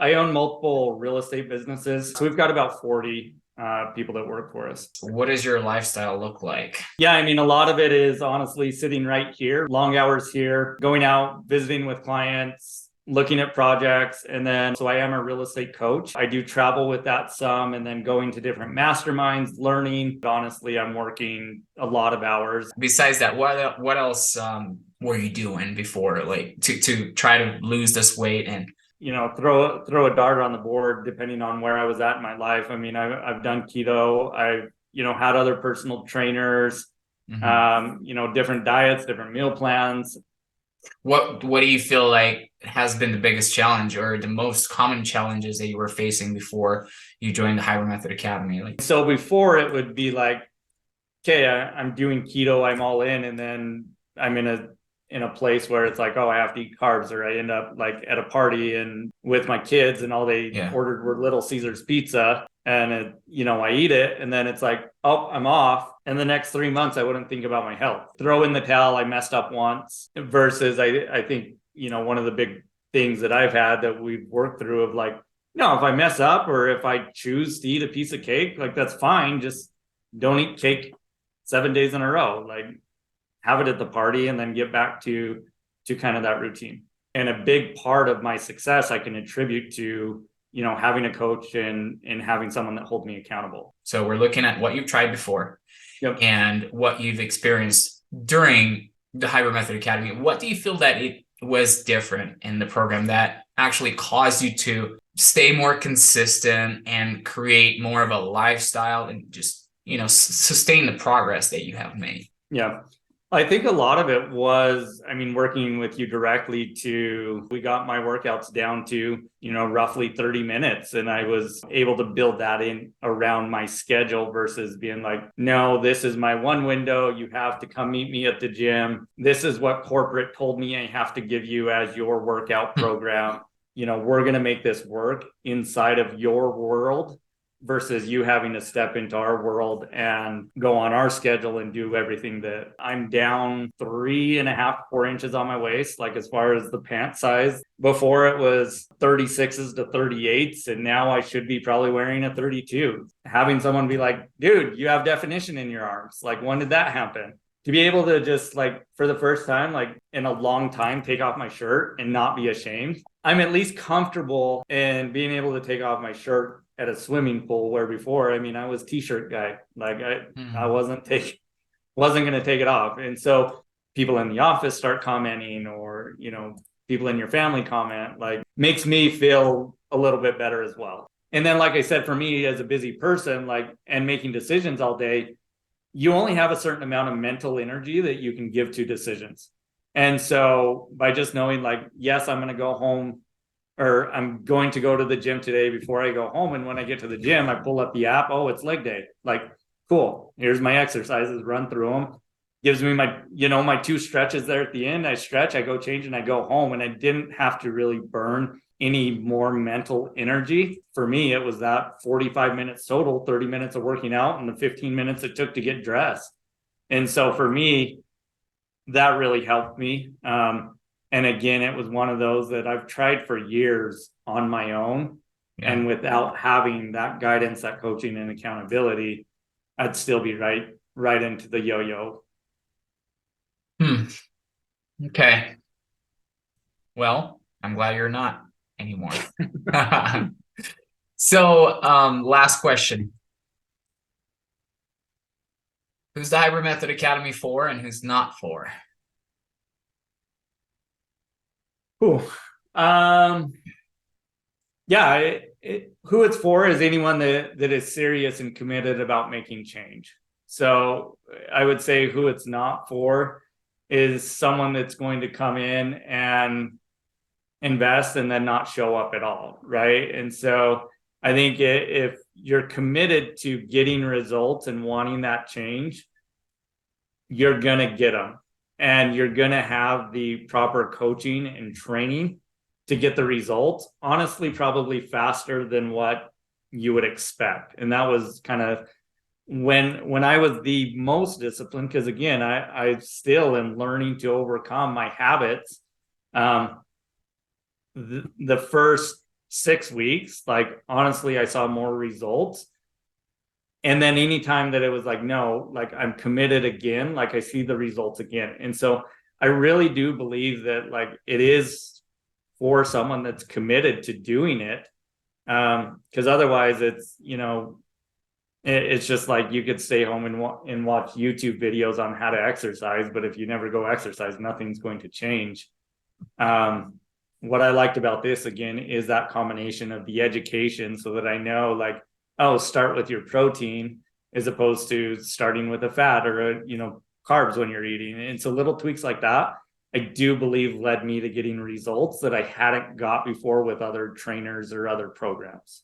I own multiple real estate businesses. So we've got about 40 people that work for us. What does your lifestyle look like? Yeah, I mean, a lot of it is honestly sitting right here, long hours here, going out, visiting with clients, looking at projects. And then, so I am a real estate coach. I do travel with that some and then going to different masterminds, learning. But honestly, I'm working a lot of hours. Besides that, what else were you doing before, like to try to lose this weight and throw a dart on the board depending on where I was at in my life. I mean, I've done keto. I've had other personal trainers, different diets, different meal plans. What do you feel like has been the biggest challenge or the most common challenges that you were facing before you joined the Hybrid Method Academy? So before it would be like, okay, I'm doing keto, I'm all in, and then I'm in a place where it's like, oh, I have to eat carbs, or I end up like at a party and with my kids and all they ordered were Little Caesars pizza. And I eat it and then it's like, oh, I'm off. And the next 3 months, I wouldn't think about my health. Throw in the towel. I messed up once versus I think, one of the big things that I've had that we've worked through of like, no, if I mess up or if I choose to eat a piece of cake, like that's fine. Just don't eat cake 7 days in a row. Like have it at the party and then get back to kind of that routine. And a big part of my success I can attribute to having a coach and having someone that holds me accountable. So we're looking at what you've tried before and what you've experienced during the Hybrid Method Academy. What do you feel that it was different in the program that actually caused you to stay more consistent and create more of a lifestyle and just, sustain the progress that you have made? Yeah. I think a lot of it was, working with you directly we got my workouts down to, roughly 30 minutes. And I was able to build that in around my schedule versus being like, no, this is my one window. You have to come meet me at the gym. This is what corporate told me I have to give you as your workout program. We're going to make this work inside of your world versus you having to step into our world and go on our schedule and do everything that I'm down 3.5, 4 inches on my waist, like as far as the pant size. Before it was 36s to 38s, and now I should be probably wearing a 32. Having someone be like, dude, you have definition in your arms. Like, when did that happen? To be able to just like for the first time, like in a long time, take off my shirt and not be ashamed. I'm at least comfortable in being able to take off my shirt at a swimming pool, where before, I was t-shirt guy. Like I wasn't going to take it off. And so people in the office start commenting, or, people in your family comment, like makes me feel a little bit better as well. And then, like I said, for me as a busy person, like, and making decisions all day, you only have a certain amount of mental energy that you can give to decisions. And so by just knowing like, yes, I'm going to go home, or I'm going to go to the gym today before I go home. And when I get to the gym, I pull up the app. Oh, it's leg day. Like, cool. Here's my exercises, run through them. Gives me my, my 2 stretches there at the end. I stretch, I go change, and I go home. And I didn't have to really burn any more mental energy. For me, it was that 45 minutes total, 30 minutes of working out and the 15 minutes it took to get dressed. And so for me, that really helped me. And again, it was one of those that I've tried for years on my own. Yeah. And without having that guidance, that coaching and accountability, I'd still be right into the yo-yo. Okay. Well, I'm glad you're not anymore. So, last question. Who's the Hybrid Method Academy for and who's not for? Who it's for is anyone that is serious and committed about making change. So I would say who it's not for is someone that's going to come in and invest and then not show up at all, right? And so I think if you're committed to getting results and wanting that change, you're gonna get them. And you're going to have the proper coaching and training to get the results, honestly, probably faster than what you would expect. And that was kind of when I was the most disciplined, because again, I still am learning to overcome my habits. The first 6 weeks, like honestly, I saw more results. And then anytime that it was like, no, like I'm committed again, like I see the results again. And so I really do believe that like it is for someone that's committed to doing it. Because otherwise it's, it's just like you could stay home and watch YouTube videos on how to exercise, but if you never go exercise, nothing's going to change. What I liked about this again is that combination of the education, so that I know like, oh, start with your protein as opposed to starting with a fat or carbs when you're eating. And so little tweaks like that, I do believe led me to getting results that I hadn't got before with other trainers or other programs.